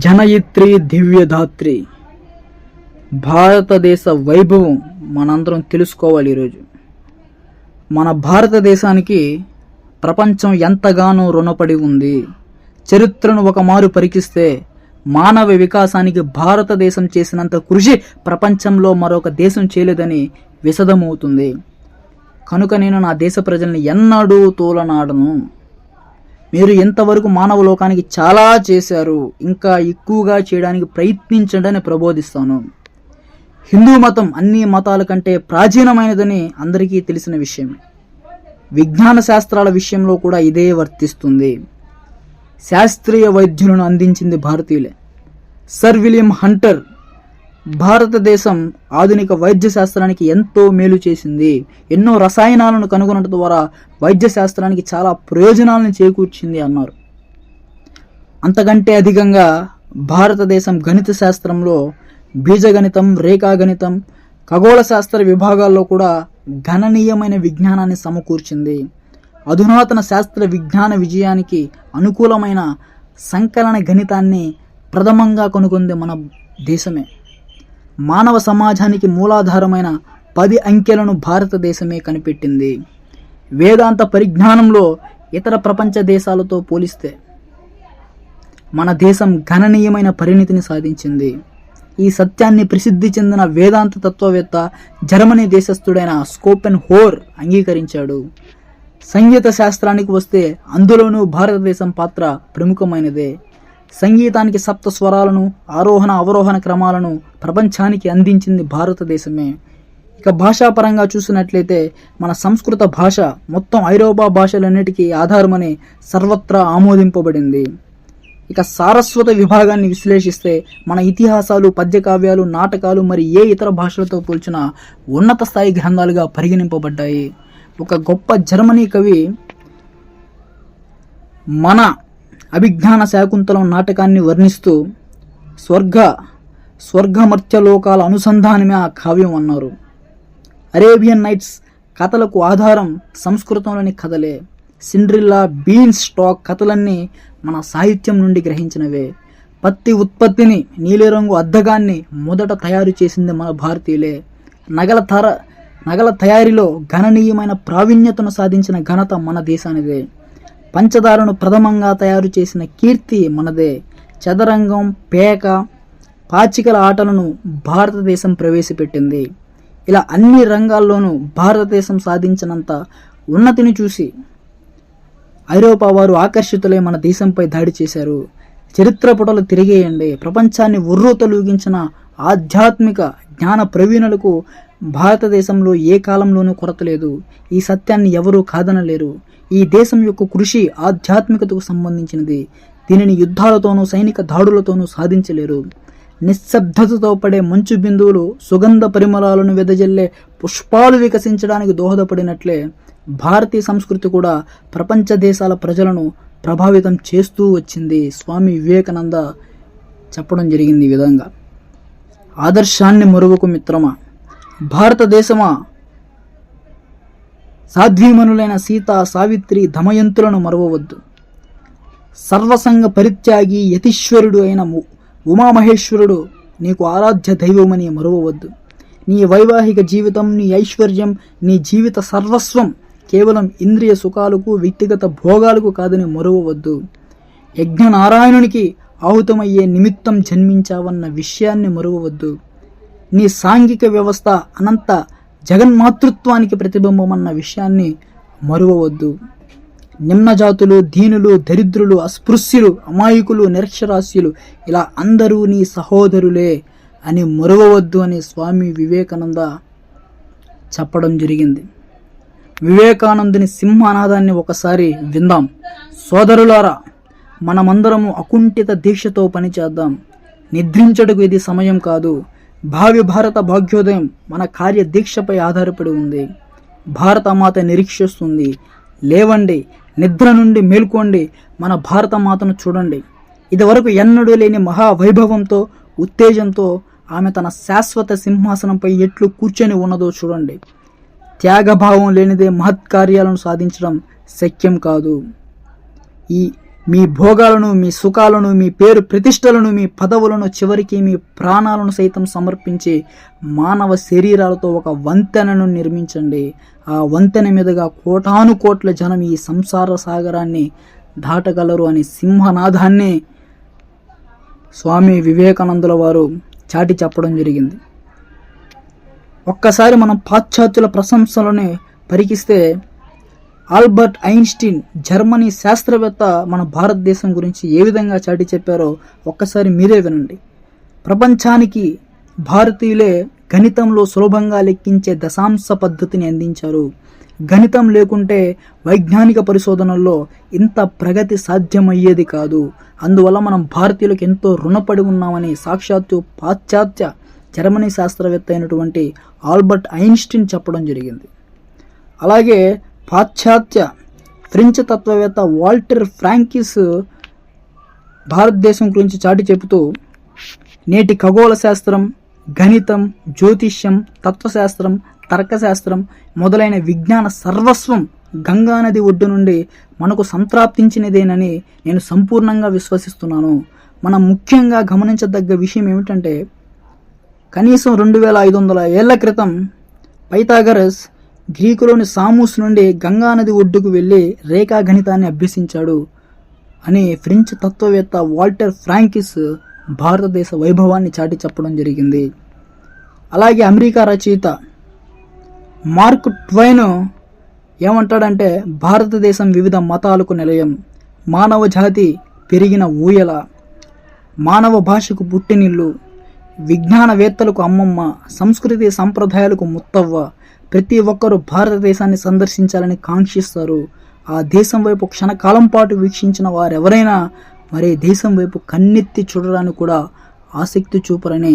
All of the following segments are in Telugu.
జనయిత్రి దివ్యధాత్రి భారతదేశ వైభవం మనందరం తెలుసుకోవాలి. ఈరోజు మన భారతదేశానికి ప్రపంచం ఎంతగానో రుణపడి ఉంది. చరిత్రను ఒక మారు పరికిస్తే మానవ వికాసానికి భారతదేశం చేసినంత కృషి ప్రపంచంలో మరొక దేశం చేయలేదని విశదమవుతుంది. కనుక నేను నా దేశ ప్రజల్ని ఎన్నడూ తోలనాడను. మీరు ఇంతవరకు మానవ లోకానికి చాలా చేశారు, ఇంకా ఎక్కువగా చేయడానికి ప్రయత్నించండి అని ప్రబోధిస్తాను. హిందూ మతం అన్ని మతాల కంటే ప్రాచీనమైనదని అందరికీ తెలిసిన విషయమే. విజ్ఞాన శాస్త్రాల విషయంలో కూడా ఇదే వర్తిస్తుంది. శాస్త్రీయ వైద్యులను అందించింది భారతీయులే. సర్ విలియం హంటర్ భారతదేశం ఆధునిక వైద్య శాస్త్రానికి ఎంతో మేలు చేసింది. ఎన్నో రసాయనాలను కనుగొనడం ద్వారా వైద్య శాస్త్రానికి చాలా ప్రయోజనాలను చేకూర్చింది అన్నారు. అంతకంటే అధికంగా భారతదేశం గణిత శాస్త్రంలో బీజగణితం, రేఖాగణితం, ఖగోళ శాస్త్ర విభాగాల్లో కూడా గణనీయమైన విజ్ఞానాన్ని సమకూర్చింది. అధునాతన శాస్త్ర విజ్ఞాన విజయానికి అనుకూలమైన సంకలన గణితాన్ని ప్రథమంగా కనుగొంది మన దేశమే. మానవ సమాజానికి మూలాధారమైన 10 అంకెలను భారతదేశమే కనిపెట్టింది. వేదాంత పరిజ్ఞానంలో ఇతర ప్రపంచ దేశాలతో పోలిస్తే మన దేశం గణనీయమైన పరిణితిని సాధించింది. ఈ సత్యాన్ని ప్రసిద్ధి చెందిన వేదాంత తత్వవేత్త జర్మనీ దేశస్థుడైన స్కోపెన్ హోర్ అంగీకరించాడు. సంగీత శాస్త్రానికి వస్తే అందులోనూ భారతదేశం పాత్ర ప్రముఖమైనదే. సంగీతానికి సప్త స్వరాలను, ఆరోహణ అవరోహణ క్రమాలను ప్రపంచానికి అందించింది భారతదేశమే. ఇక భాషాపరంగా చూసినట్లయితే మన సంస్కృత భాష మొత్తం ఐరోపా భాషలన్నిటికీ ఆధారమని సర్వత్రా ఆమోదింపబడింది. ఇక సారస్వత విభాగాన్ని విశ్లేషిస్తే మన ఇతిహాసాలు, పద్యకావ్యాలు, నాటకాలు మరి ఏ ఇతర భాషలతో పోల్చిన ఉన్నత స్థాయి గ్రంథాలుగా పరిగణింపబడ్డాయి. ఒక గొప్ప జర్మనీ కవి మన అభిజ్ఞాన శాకుంతలం నాటకాన్ని వర్ణిస్తూ స్వర్గమర్త్యలోకాల అనుసంధానమే ఆ కావ్యం అన్నారు. అరేబియన్ నైట్స్ కథలకు ఆధారం సంస్కృతంలోని కథలే. సిండ్రిల్లా, బీన్ స్టాక్ కథలన్నీ మన సాహిత్యం నుండి గ్రహించినవే. పత్తి ఉత్పత్తిని, నీలిరంగు అద్దగాన్ని మొదట తయారు చేసింది మన భారతీయులే. నగల తయారీలో గణనీయమైన ప్రావీణ్యతను సాధించిన ఘనత మన దేశానిదే. పంచదారను ప్రథమంగా తయారు చేసిన కీర్తి మనదే. చదరంగం, పేక, పాచికల ఆటలను భారతదేశం ప్రవేశపెట్టింది. ఇలా అన్ని రంగాల్లోనూ భారతదేశం సాధించినంత ఉన్నతిని చూసి ఐరోపా వారు ఆకర్షితులై మన దేశంపై దాడి చేశారు. చరిత్ర పుటలు తిరిగేయండి. ప్రపంచాన్ని ఉర్రూతలూగించిన ఆధ్యాత్మిక జ్ఞాన ప్రవీణులకు భారతదేశంలో ఏ కాలంలోనూ కొరత లేదు. ఈ సత్యాన్ని ఎవరూ కాదనలేరు. ఈ దేశం యొక్క కృషి ఆధ్యాత్మికతకు సంబంధించినది. దీనిని యుద్ధాలతోనూ సైనిక దాడులతోనూ సాధించలేరు. నిశ్శబ్దతతో పడే మంచు బిందువులు సుగంధ పరిమళాలను వెదజల్లే పుష్పాలు వికసించడానికి దోహదపడినట్లే భారతీయ సంస్కృతి కూడా ప్రపంచ దేశాల ప్రజలను ప్రభావితం చేస్తూ వచ్చింది. స్వామి వివేకానంద చెప్పడం జరిగింది ఈ విధంగా. ఆదర్శాన్ని మరువకు మిత్రమా, భారతదేశమా, సాధ్వీమనులైన సీత, సావిత్రి, దమయంతులను మరవవద్దు. సర్వసంగ పరిత్యాగి యతీశ్వరుడు అయిన ఉమామహేశ్వరుడు నీకు ఆరాధ్య దైవమని మరవవద్దు. నీ వైవాహిక జీవితం, నీ ఐశ్వర్యం, నీ జీవిత సర్వస్వం కేవలం ఇంద్రియ సుఖాలకు, వ్యక్తిగత భోగాలకు కాదని మరవవద్దు. యజ్ఞనారాయణునికి ఆహుతమయ్యే నిమిత్తం జన్మించావన్న విషయాన్ని మరవవద్దు. నీ సాంఘిక వ్యవస్థ అనంత జగన్మాతృత్వానికి ప్రతిబింబమన్న విషయాన్ని మరువవద్దు. నిమ్నజాతులు, దీనులు, దరిద్రులు, అస్పృశ్యులు, అమాయకులు, నిరక్షరాస్యులు ఇలా అందరూ నీ సహోదరులే అని మరువవద్దు అని స్వామి వివేకానంద చెప్పడం జరిగింది. వివేకానందుని సింహనాదాన్ని ఒకసారి విందాం. సోదరులారా, మనమందరము అకుంఠిత దీక్షతో పనిచేద్దాం. నిద్రించటకు ఇది సమయం కాదు. భావి భారత భాగ్యోదయం మన కార్యదీక్షపై ఆధారపడి ఉంది. భారతమాత నిరీక్షిస్తుంది. లేవండి, నిద్ర నుండి మేల్కోండి, మన భారతమాతను చూడండి. ఇదివరకు ఎన్నడూ లేని మహావైభవంతో, ఉత్తేజంతో ఆమె తన శాశ్వత సింహాసనంపై ఎట్లు కూర్చొని ఉన్నదో చూడండి. త్యాగభావం లేనిదే మహత్కార్యాలను సాధించడం శక్యం కాదు. ఈ మీ భోగాలను, మీ సుఖాలను, మీ పేరు ప్రతిష్టలను, మీ పదవులను, చివరికి మీ ప్రాణాలను సైతం సమర్పించి మానవ శరీరాలతో ఒక వంతెనను నిర్మించండి. ఆ వంతెన మీదుగా కోటాను కోట్ల జనం ఈ సంసార సాగరాన్ని దాటగలరు అని సింహనాదాన్ని స్వామి వివేకానందుల వారు చాటి చెప్పడం జరిగింది. ఒక్కసారి మనం పాశ్చాత్యుల ప్రశంసలని పరికిస్తే ఆల్బర్ట్ ఐన్స్టీన్ జర్మనీ శాస్త్రవేత్త మన భారతదేశం గురించి ఏ విధంగా చాటి చెప్పారో ఒక్కసారి మీరే వినండి. ప్రపంచానికి భారతీయులే గణితంలో సులభంగా లెక్కించే దశాంశ పద్ధతిని అందించారు. గణితం లేకుంటే వైజ్ఞానిక పరిశోధనల్లో ఇంత ప్రగతి సాధ్యమయ్యేది కాదు. అందువల్ల మనం భారతీయులకు ఎంతో రుణపడి ఉన్నామని సాక్షాత్తు పాశ్చాత్య జర్మనీ శాస్త్రవేత్త అయినటువంటి ఆల్బర్ట్ ఐన్స్టీన్ చెప్పడం జరిగింది. అలాగే పాశ్చాత్య ఫ్రెంచ్ తత్వవేత్త వాల్టర్ ఫ్రాంకిస్ భారతదేశం గురించి చాటి చెబుతూ నేటి ఖగోళ శాస్త్రం, గణితం, జ్యోతిష్యం, తత్వశాస్త్రం, తర్కశాస్త్రం మొదలైన విజ్ఞాన సర్వస్వం గంగానది ఒడ్డు నుండి మనకు సంప్రాప్తించినదేనని నేను సంపూర్ణంగా విశ్వసిస్తున్నాను. మనం ముఖ్యంగా గమనించదగ్గ విషయం ఏమిటంటే కనీసం 2500 ఏళ్ల క్రితం పైథాగరస్ గ్రీకులోని సామూస్ నుండి గంగానది ఒడ్డుకు వెళ్లి రేఖాగణితాన్ని అభ్యసించాడు అని ఫ్రెంచ్ తత్వవేత్త వాల్టర్ ఫ్రాంకిస్ భారతదేశ వైభవాన్ని చాటి చెప్పడం జరిగింది. అలాగే అమెరికా రచయిత మార్క్ ట్వైన్ ఏమంటాడంటే భారతదేశం వివిధ మతాలకు నిలయం, మానవ జాతి పెరిగిన ఊయల, మానవ భాషకు పుట్టినిల్లు, విజ్ఞానవేత్తలకు అమ్మమ్మ, సంస్కృతి సంప్రదాయాలకు ముత్తవ్వ. ప్రతి ఒక్కరూ భారతదేశాన్ని సందర్శించాలని కాంక్షిస్తారు. ఆ దేశం వైపు క్షణకాలం పాటు వీక్షించిన వారెవరైనా మరే దేశం వైపు కన్నెత్తి చూడడానికి కూడా ఆసక్తి చూపరని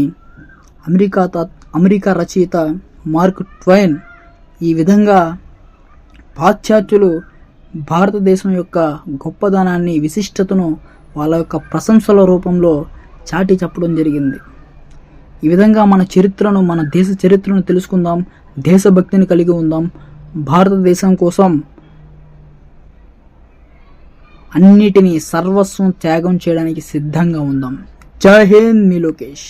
అమెరికా రచయిత మార్క్ ట్వైన్ ఈ విధంగా పాశ్చాత్యులు భారతదేశం యొక్క గొప్పదనాన్ని, విశిష్టతను వాళ్ళ యొక్క ప్రశంసల రూపంలో చాటి చెప్పడం జరిగింది. ఈ విధంగా మన చరిత్రను, మన దేశ చరిత్రను తెలుసుకుందాం, దేశభక్తిని కలిగి ఉందాం, భారతదేశం కోసం అన్నిటినీ సర్వస్వం త్యాగం చేయడానికి సిద్ధంగా ఉందాం. జై హింద్, మీ లోకేష్.